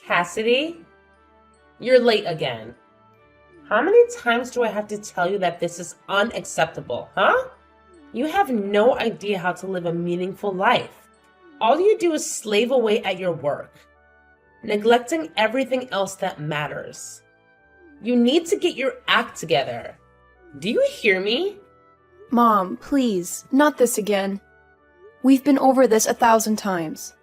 Cassidy, you're late again. How many times do I have to tell you that this is unacceptable, huh? You have no idea how to live a meaningful life. All you do is slave away at your work, neglecting everything else that matters. You need to get your act together. Do you hear me? Mom, please, not this again. We've been over this 1,000 times.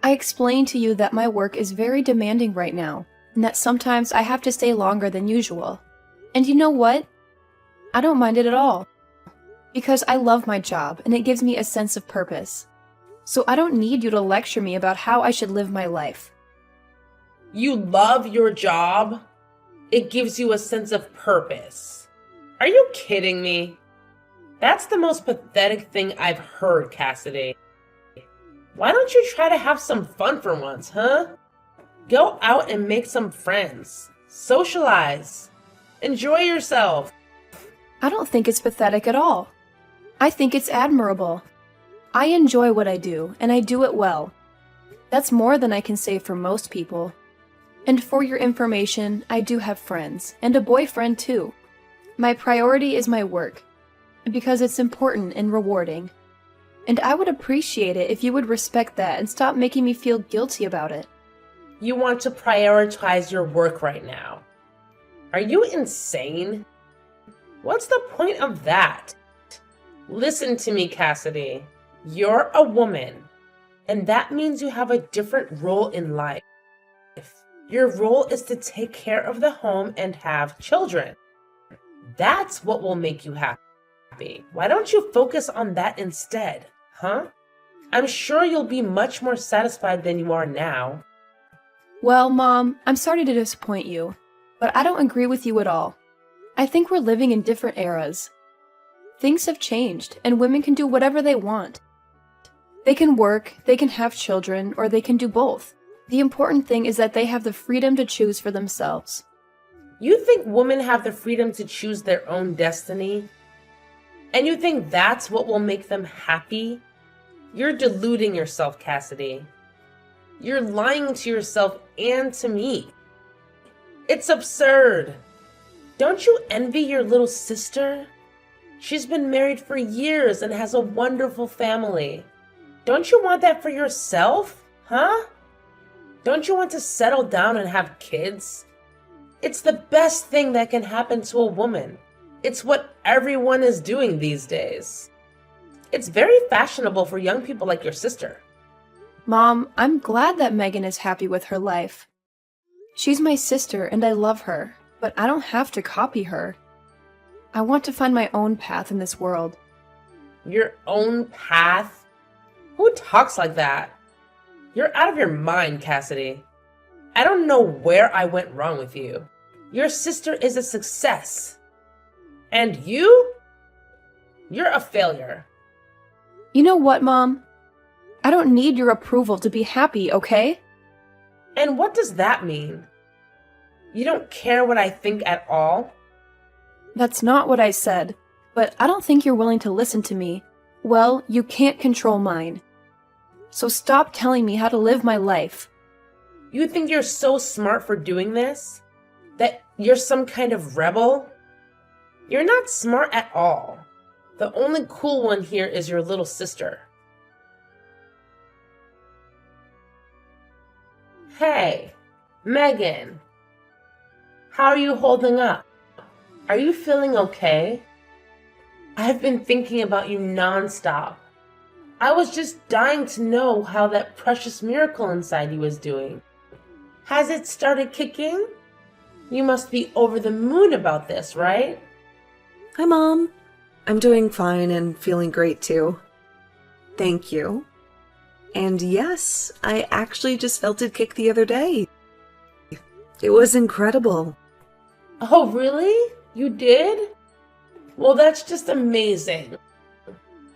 I explained to you that my work is very demanding right now, and that sometimes I have to stay longer than usual. And you know what? I don't mind it at all. Because I love my job, and it gives me a sense of purpose. So I don't need you to lecture me about how I should live my life. You love your job? It gives you a sense of purpose. Are you kidding me? That's the most pathetic thing I've heard, Cassidy. Why don't you try to have some fun for once, huh? Go out and make some friends. Socialize. Enjoy yourself. I don't think it's pathetic at all. I think it's admirable. I enjoy what I do, and I do it well. That's more than I can say for most people. And for your information, I do have friends, and a boyfriend too. My priority is my work, because it's important and rewarding. And I would appreciate it if you would respect that and stop making me feel guilty about it. You want to prioritize your work right now. Are you insane? What's the point of that? Listen to me, Cassidy. You're a woman, and that means you have a different role in life. Your role is to take care of the home and have children. That's what will make you happy. Why don't you focus on that instead, huh? I'm sure you'll be much more satisfied than you are now. Well, Mom, I'm sorry to disappoint you, but I don't agree with you at all. I think we're living in different eras. Things have changed, and women can do whatever they want. They can work, they can have children, or they can do both. The important thing is that they have the freedom to choose for themselves. You think women have the freedom to choose their own destiny? And you think that's what will make them happy? You're deluding yourself, Cassidy. You're lying to yourself and to me. It's absurd. Don't you envy your little sister? She's been married for years and has a wonderful family. Don't you want that for yourself, huh? Don't you want to settle down and have kids? It's the best thing that can happen to a woman. It's what everyone is doing these days. It's very fashionable for young people like your sister. Mom, I'm glad that Megan is happy with her life. She's my sister and I love her, but I don't have to copy her. I want to find my own path in this world. Your own path? Who talks like that? You're out of your mind, Cassidy. I don't know where I went wrong with you. Your sister is a success. And you? You're a failure. You know what, Mom? I don't need your approval to be happy, okay? And what does that mean? You don't care what I think at all? That's not what I said, but I don't think you're willing to listen to me. Well, you can't control mine. So stop telling me how to live my life. You think you're so smart for doing this? That you're some kind of rebel? You're not smart at all. The only cool one here is your little sister. Hey, Megan. How are you holding up? Are you feeling okay? I've been thinking about you nonstop. I was just dying to know how that precious miracle inside you is doing. Has it started kicking? You must be over the moon about this, right? Hi, Mom. I'm doing fine and feeling great too. Thank you. And yes, I actually just felt it kick the other day. It was incredible. Oh, really? You did? Well, that's just amazing.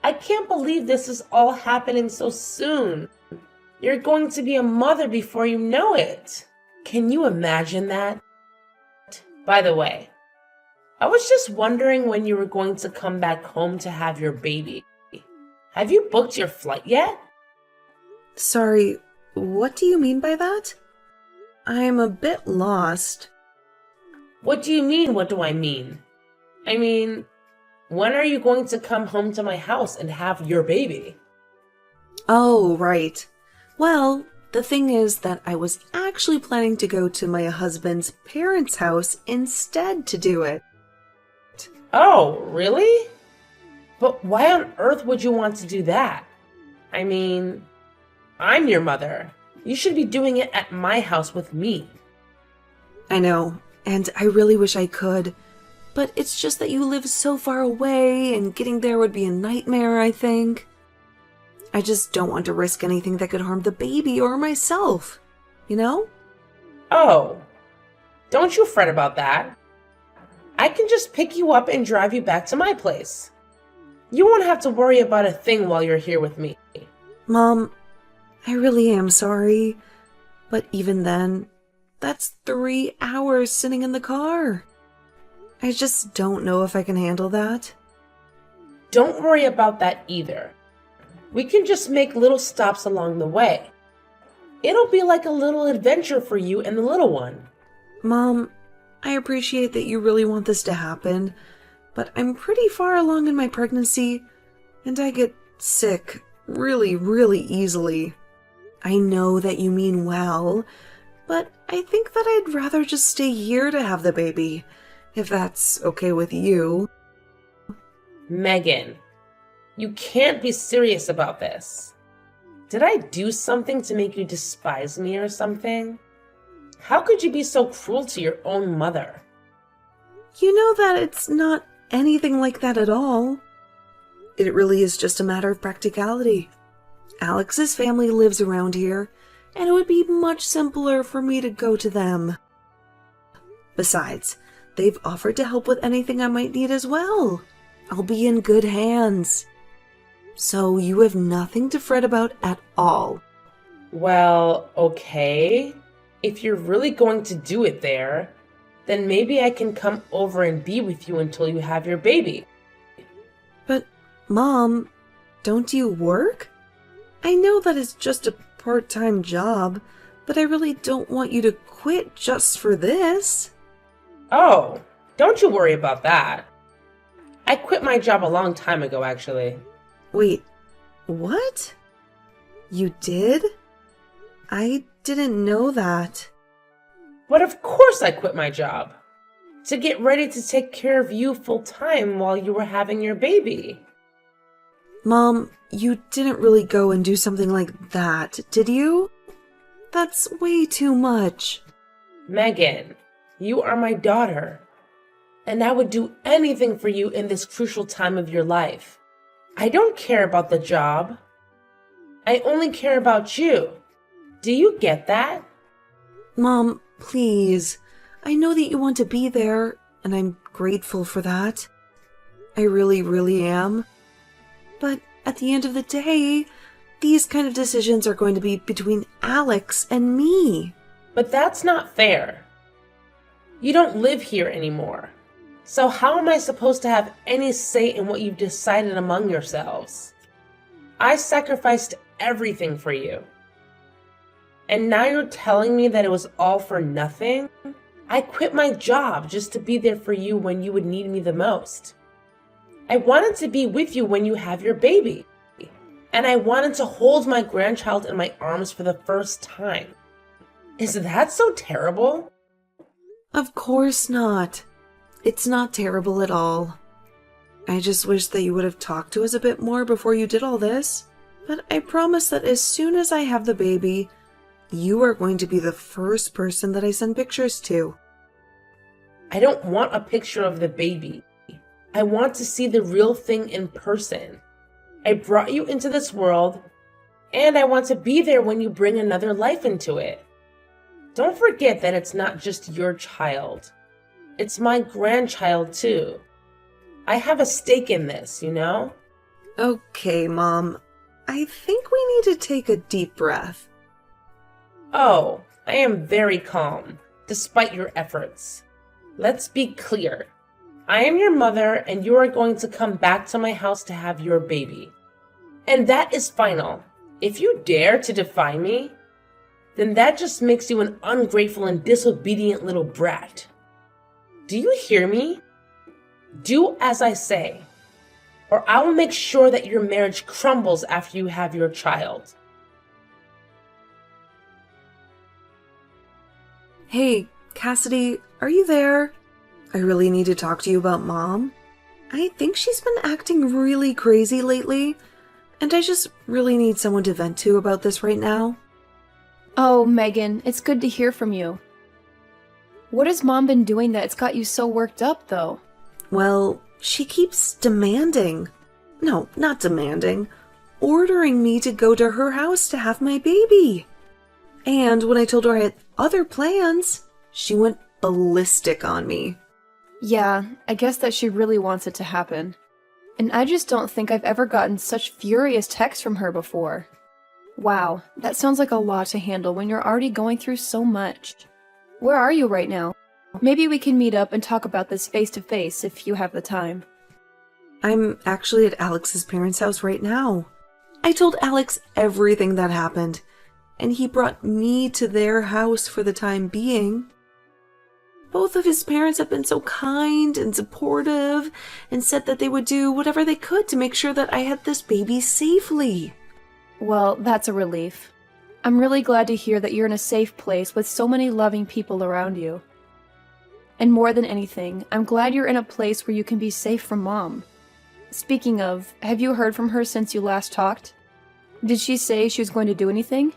I can't believe this is all happening so soon. You're going to be a mother before you know it. Can you imagine that? By the way, I was just wondering when you were going to come back home to have your baby. Have you booked your flight yet? Sorry, what do you mean by that? I'm a bit lost. What do you mean, what do I mean? I mean, when are you going to come home to my house and have your baby? Oh, right. Well, the thing is that I was actually planning to go to my husband's parents' house instead to do it. Oh, really? But why on earth would you want to do that? I mean, I'm your mother. You should be doing it at my house with me. I know, and I really wish I could, but it's just that you live so far away and getting there would be a nightmare, I think. I just don't want to risk anything that could harm the baby or myself, you know? Oh, don't you fret about that. I can just pick you up and drive you back to my place. You won't have to worry about a thing while you're here with me. Mom, I really am sorry, but even then, that's 3 hours sitting in the car. I just don't know if I can handle that. Don't worry about that either. We can just make little stops along the way. It'll be like a little adventure for you and the little one. Mom, I appreciate that you really want this to happen, but I'm pretty far along in my pregnancy, and I get sick really, really easily. I know that you mean well, but I think that I'd rather just stay here to have the baby, if that's okay with you. Megan, you can't be serious about this. Did I do something to make you despise me or something? How could you be so cruel to your own mother? You know that it's not anything like that at all. It really is just a matter of practicality. Alex's family lives around here, and it would be much simpler for me to go to them. Besides, they've offered to help with anything I might need as well. I'll be in good hands. So you have nothing to fret about at all. Well, okay. If you're really going to do it there, then maybe I can come over and be with you until you have your baby. But, Mom, don't you work? I know that it's just a part-time job, but I really don't want you to quit just for this. Oh, don't you worry about that. I quit my job a long time ago, actually. Wait, what? You did? I didn't know that. But of course I quit my job. To get ready to take care of you full time while you were having your baby. Mom, you didn't really go and do something like that, did you? That's way too much. Megan, you are my daughter. And I would do anything for you in this crucial time of your life. I don't care about the job. I only care about you. Do you get that? Mom, please. I know that you want to be there, and I'm grateful for that. I really, really am. But at the end of the day, these kind of decisions are going to be between Alex and me. But that's not fair. You don't live here anymore. So how am I supposed to have any say in what you've decided among yourselves? I sacrificed everything for you. And now you're telling me that it was all for nothing? I quit my job just to be there for you when you would need me the most. I wanted to be with you when you have your baby. And I wanted to hold my grandchild in my arms for the first time. Is that so terrible? Of course not. It's not terrible at all. I just wish that you would have talked to us a bit more before you did all this. But I promise that as soon as I have the baby, you are going to be the first person that I send pictures to. I don't want a picture of the baby. I want to see the real thing in person. I brought you into this world, and I want to be there when you bring another life into it. Don't forget that it's not just your child. It's my grandchild, too. I have a stake in this, you know? Okay, Mom. I think we need to take a deep breath. Oh, I am very calm, despite your efforts. Let's be clear. I am your mother, and you are going to come back to my house to have your baby. And that is final. If you dare to defy me, then that just makes you an ungrateful and disobedient little brat. Do you hear me? Do as I say, or I will make sure that your marriage crumbles after you have your child. Hey, Cassidy, are you there? I really need to talk to you about Mom. I think she's been acting really crazy lately, and I just really need someone to vent to about this right now. Oh, Megan, it's good to hear from you. What has Mom been doing that's got you so worked up, though? Well, she keeps demanding. No, not demanding. Ordering me to go to her house to have my baby. And when I told her I had other plans, she went ballistic on me. Yeah, I guess that she really wants it to happen. And I just don't think I've ever gotten such furious texts from her before. Wow, that sounds like a lot to handle when you're already going through so much. Where are you right now? Maybe we can meet up and talk about this face to face if you have the time. I'm actually at Alex's parents' house right now. I told Alex everything that happened, and he brought me to their house for the time being. Both of his parents have been so kind and supportive and said that they would do whatever they could to make sure that I had this baby safely. Well, that's a relief. I'm really glad to hear that you're in a safe place with so many loving people around you. And more than anything, I'm glad you're in a place where you can be safe from Mom. Speaking of, have you heard from her since you last talked? Did she say she was going to do anything?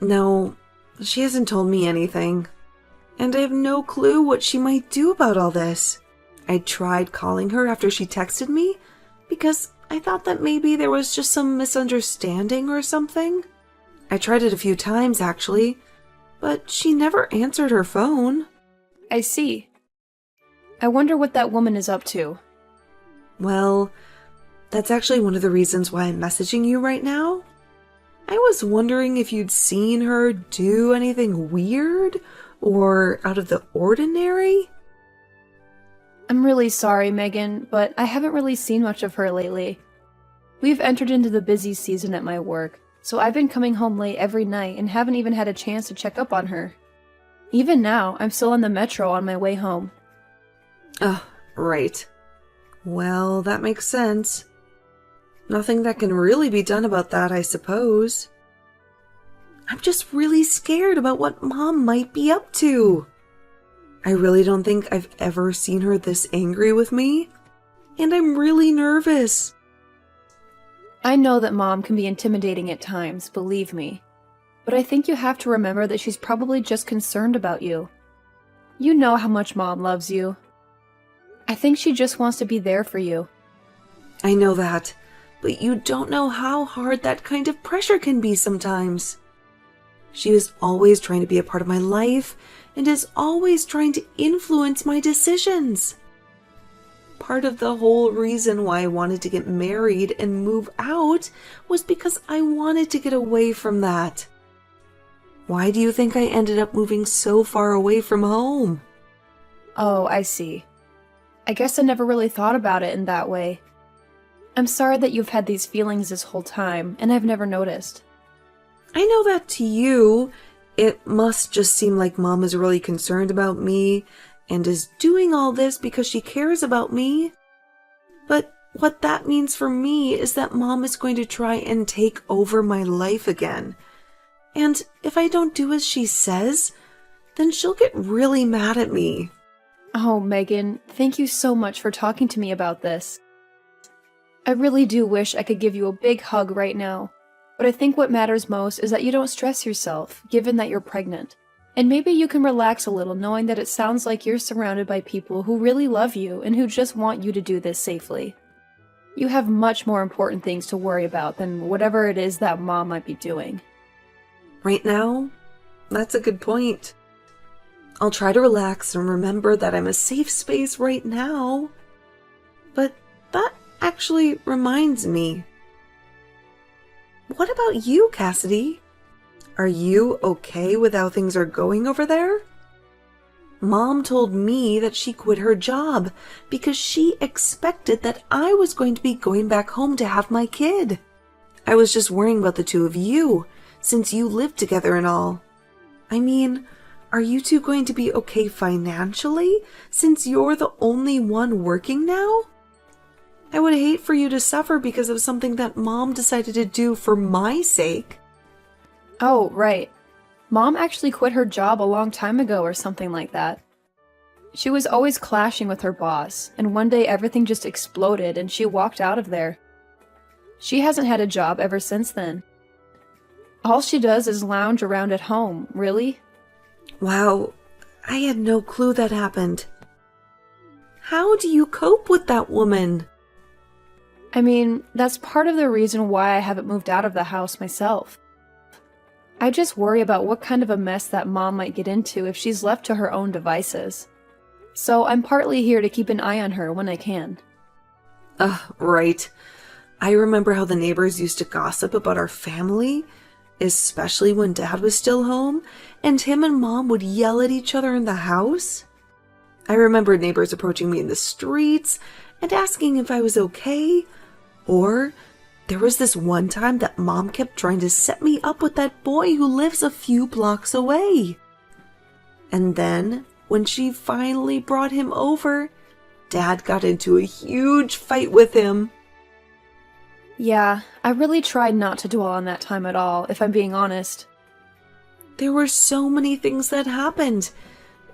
No, she hasn't told me anything. And I have no clue what she might do about all this. I tried calling her after she texted me because I thought that maybe there was just some misunderstanding or something. I tried it a few times, actually, but she never answered her phone. I see. I wonder what that woman is up to. Well, that's actually one of the reasons why I'm messaging you right now. I was wondering if you'd seen her do anything weird or out of the ordinary? I'm really sorry, Megan, but I haven't really seen much of her lately. We've entered into the busy season at my work, so I've been coming home late every night and haven't even had a chance to check up on her. Even now, I'm still on the metro on my way home. Oh, right. Well, that makes sense. Nothing that can really be done about that, I suppose. I'm just really scared about what Mom might be up to. I really don't think I've ever seen her this angry with me, and I'm really nervous. I know that Mom can be intimidating at times, believe me. But I think you have to remember that she's probably just concerned about you. You know how much Mom loves you. I think she just wants to be there for you. I know that, but you don't know how hard that kind of pressure can be sometimes. She was always trying to be a part of my life and is always trying to influence my decisions. Part of the whole reason why I wanted to get married and move out was because I wanted to get away from that. Why do you think I ended up moving so far away from home? Oh, I see. I guess I never really thought about it in that way. I'm sorry that you've had these feelings this whole time, and I've never noticed. I know that to you, it must just seem like Mom is really concerned about me and is doing all this because she cares about me. But what that means for me is that Mom is going to try and take over my life again. And if I don't do as she says, then she'll get really mad at me. Oh, Megan, thank you so much for talking to me about this. I really do wish I could give you a big hug right now. But I think what matters most is that you don't stress yourself, given that you're pregnant. And maybe you can relax a little knowing that it sounds like you're surrounded by people who really love you and who just want you to do this safely. You have much more important things to worry about than whatever it is that Mom might be doing. Right now, that's a good point. I'll try to relax and remember that I'm a safe space right now. But that actually reminds me. What about you, Cassidy? Are you okay with how things are going over there? Mom told me that she quit her job because she expected that I was going to be going back home to have my kid. I was just worrying about the two of you, since you live together and all. I mean, are you two going to be okay financially since you're the only one working now? I would hate for you to suffer because of something that Mom decided to do for my sake. Oh, right. Mom actually quit her job a long time ago or something like that. She was always clashing with her boss, and one day everything just exploded and she walked out of there. She hasn't had a job ever since then. All she does is lounge around at home, really? Wow, I had no clue that happened. How do you cope with that woman? I mean, that's part of the reason why I haven't moved out of the house myself. I just worry about what kind of a mess that mom might get into if she's left to her own devices. So I'm partly here to keep an eye on her when I can. Right. I remember how the neighbors used to gossip about our family, especially when Dad was still home, and him and Mom would yell at each other in the house. I remember neighbors approaching me in the streets and asking if I was okay. Or there was this one time that Mom kept trying to set me up with that boy who lives a few blocks away. And then, when she finally brought him over, Dad got into a huge fight with him. Yeah, I really tried not to dwell on that time at all, if I'm being honest. There were so many things that happened.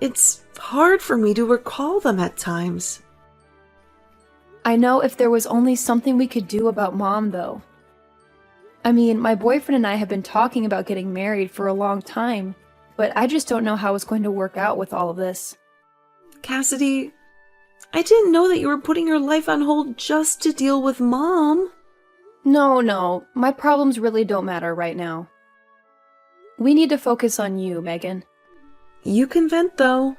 It's hard for me to recall them at times. I know if there was only something we could do about Mom, though. I mean, my boyfriend and I have been talking about getting married for a long time, but I just don't know how it's going to work out with all of this. Cassidy, I didn't know that you were putting your life on hold just to deal with Mom. No, my problems really don't matter right now. We need to focus on you, Megan. You can vent, though.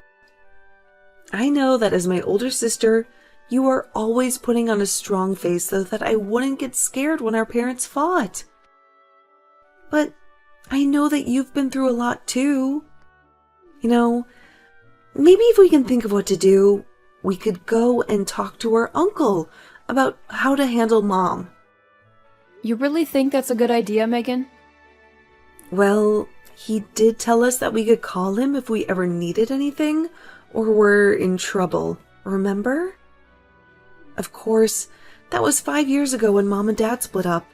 I know that as my older sister, you are always putting on a strong face so that I wouldn't get scared when our parents fought. But I know that you've been through a lot too. You know, maybe if we can think of what to do, we could go and talk to our uncle about how to handle Mom. You really think that's a good idea, Megan? Well, he did tell us that we could call him if we ever needed anything or were in trouble, remember? Of course, that was 5 years ago when Mom and Dad split up,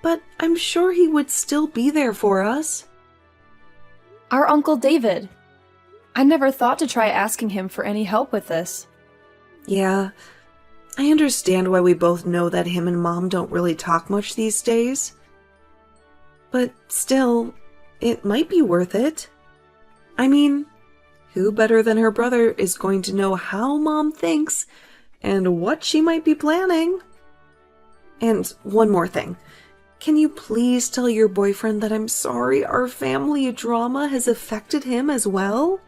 but I'm sure he would still be there for us. Our Uncle David. I never thought to try asking him for any help with this. Yeah, I understand why we both know that him and Mom don't really talk much these days. But still, it might be worth it. I mean, who better than her brother is going to know how Mom thinks and what she might be planning? And one more thing. Can you please tell your boyfriend that I'm sorry our family drama has affected him as well?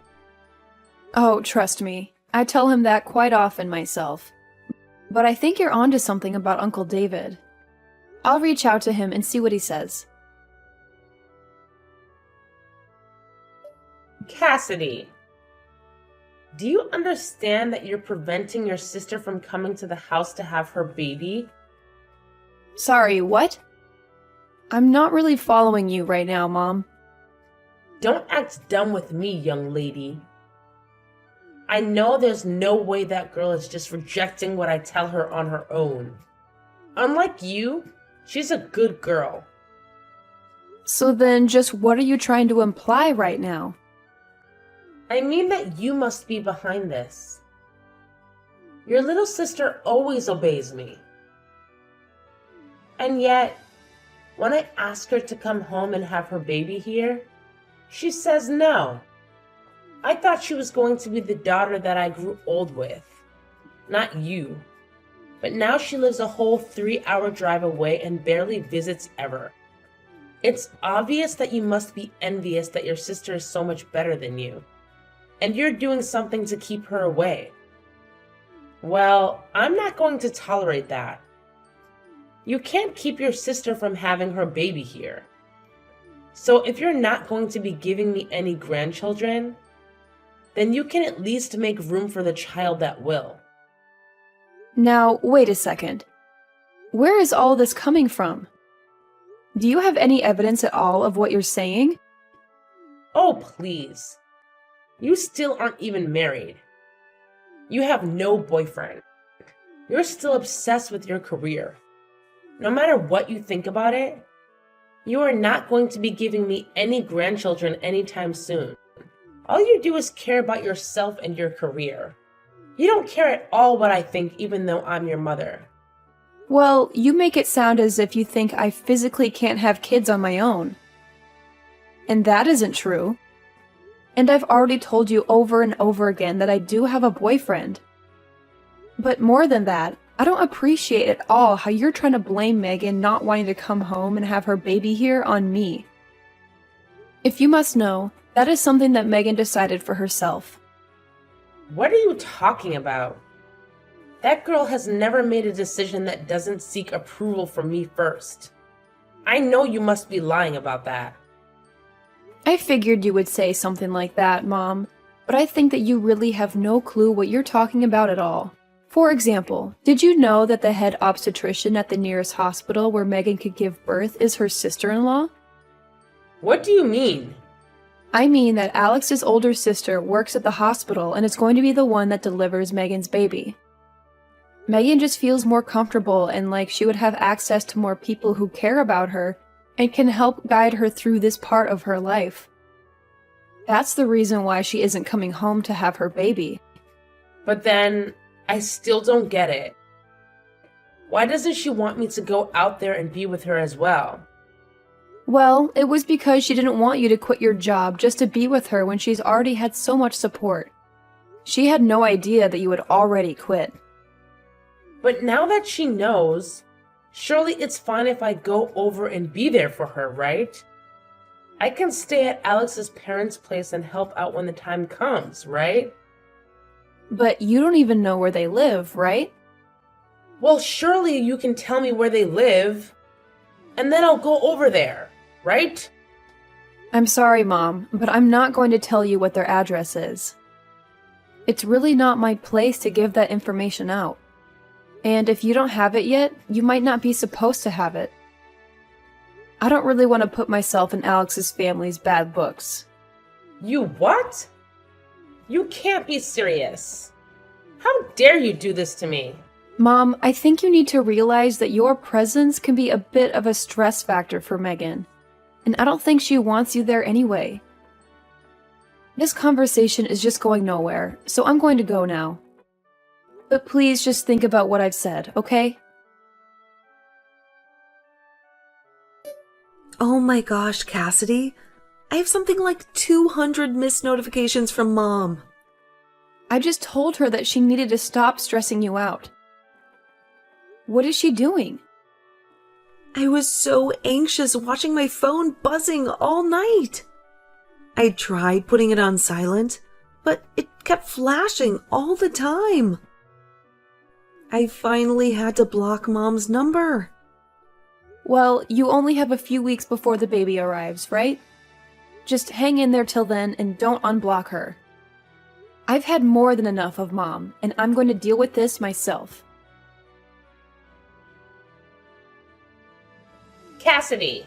Oh, trust me. I tell him that quite often myself. But I think you're onto something about Uncle David. I'll reach out to him and see what he says. Cassidy, do you understand that you're preventing your sister from coming to the house to have her baby? Sorry, what? I'm not really following you right now, Mom. Don't act dumb with me, young lady. I know there's no way that girl is just rejecting what I tell her on her own. Unlike you, she's a good girl. So then just what are you trying to imply right now? I mean that you must be behind this. Your little sister always obeys me. And yet, when I ask her to come home and have her baby here, she says no. I thought she was going to be the daughter that I grew old with, not you. But now she lives a whole 3-hour drive away and barely visits ever. It's obvious that you must be envious that your sister is so much better than you, and you're doing something to keep her away. Well, I'm not going to tolerate that. You can't keep your sister from having her baby here. So if you're not going to be giving me any grandchildren, then you can at least make room for the child that will. Now, wait a second. Where is all this coming from? Do you have any evidence at all of what you're saying? Oh, please. You still aren't even married. You have no boyfriend. You're still obsessed with your career. No matter what you think about it, you are not going to be giving me any grandchildren anytime soon. All you do is care about yourself and your career. You don't care at all what I think, even though I'm your mother. Well, you make it sound as if you think I physically can't have kids on my own. And that isn't true. And I've already told you over and over again that I do have a boyfriend. But more than that, I don't appreciate at all how you're trying to blame Megan not wanting to come home and have her baby here on me. If you must know, that is something that Megan decided for herself. What are you talking about? That girl has never made a decision that doesn't seek approval from me first. I know you must be lying about that. I figured you would say something like that, Mom, but I think that you really have no clue what you're talking about at all. For example, did you know that the head obstetrician at the nearest hospital where Megan could give birth is her sister-in-law? What do you mean? I mean that Alex's older sister works at the hospital and is going to be the one that delivers Megan's baby. Megan just feels more comfortable and like she would have access to more people who care about her and can help guide her through this part of her life. That's the reason why she isn't coming home to have her baby. But then, I still don't get it. Why doesn't she want me to go out there and be with her as well? Well, it was because she didn't want you to quit your job just to be with her when she's already had so much support. She had no idea that you had already quit. But now that she knows, surely it's fine if I go over and be there for her, right? I can stay at Alex's parents' place and help out when the time comes, right? But you don't even know where they live, right? Well, surely you can tell me where they live, and then I'll go over there, right? I'm sorry, Mom, but I'm not going to tell you what their address is. It's really not my place to give that information out. And if you don't have it yet, you might not be supposed to have it. I don't really want to put myself in Alex's family's bad books. You what? You can't be serious. How dare you do this to me? Mom, I think you need to realize that your presence can be a bit of a stress factor for Megan, and I don't think she wants you there anyway. This conversation is just going nowhere, so I'm going to go now. But please just think about what I've said, okay? Oh my gosh, Cassidy. I have something like 200 missed notifications from Mom. I just told her that she needed to stop stressing you out. What is she doing? I was so anxious watching my phone buzzing all night. I tried putting it on silent, but it kept flashing all the time. I finally had to block Mom's number. Well, you only have a few weeks before the baby arrives, right? Just hang in there till then and don't unblock her. I've had more than enough of Mom, and I'm going to deal with this myself. Cassidy,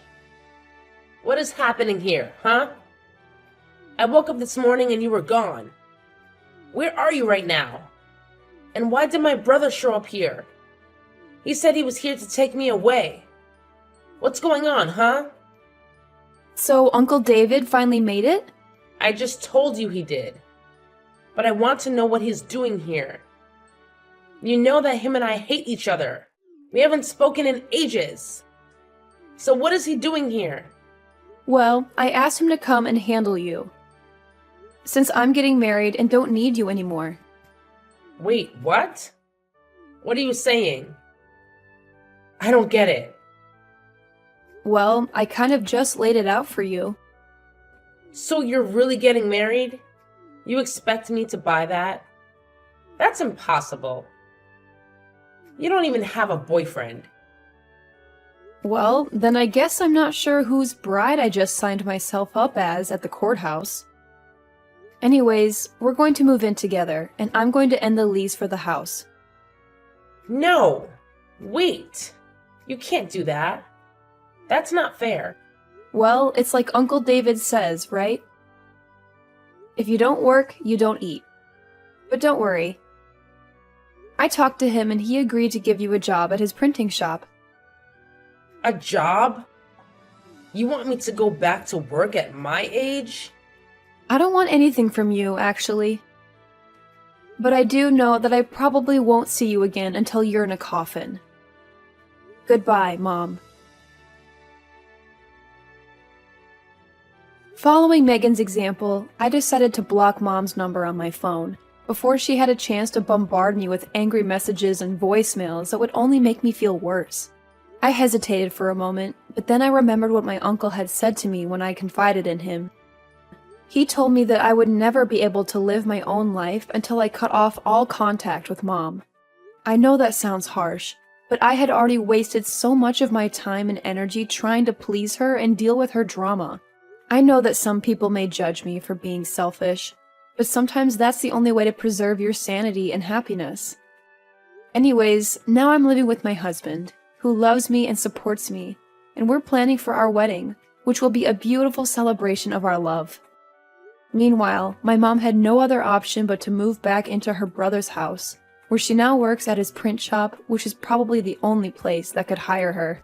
what is happening here, huh? I woke up this morning and you were gone. Where are you right now? And why did my brother show up here? He said he was here to take me away. What's going on, huh? So Uncle David finally made it? I just told you he did. But I want to know what he's doing here. You know that him and I hate each other. We haven't spoken in ages. So what is he doing here? Well, I asked him to come and handle you. Since I'm getting married and don't need you anymore. Wait, what? What are you saying? I don't get it. Well, I kind of just laid it out for you. So you're really getting married? You expect me to buy that? That's impossible. You don't even have a boyfriend. Well, then I guess I'm not sure whose bride I just signed myself up as at the courthouse. Anyways, we're going to move in together, and I'm going to end the lease for the house. No! Wait! You can't do that. That's not fair. Well, it's like Uncle David says, right? If you don't work, you don't eat. But don't worry. I talked to him and he agreed to give you a job at his printing shop. A job? You want me to go back to work at my age? I don't want anything from you, actually. But I do know that I probably won't see you again until you're in a coffin. Goodbye, Mom. Following Megan's example, I decided to block Mom's number on my phone before she had a chance to bombard me with angry messages and voicemails that would only make me feel worse. I hesitated for a moment, but then I remembered what my uncle had said to me when I confided in him. He told me that I would never be able to live my own life until I cut off all contact with Mom. I know that sounds harsh, but I had already wasted so much of my time and energy trying to please her and deal with her drama. I know that some people may judge me for being selfish, but sometimes that's the only way to preserve your sanity and happiness. Anyways, now I'm living with my husband, who loves me and supports me, and we're planning for our wedding, which will be a beautiful celebration of our love. Meanwhile, my mom had no other option but to move back into her brother's house, where she now works at his print shop, which is probably the only place that could hire her.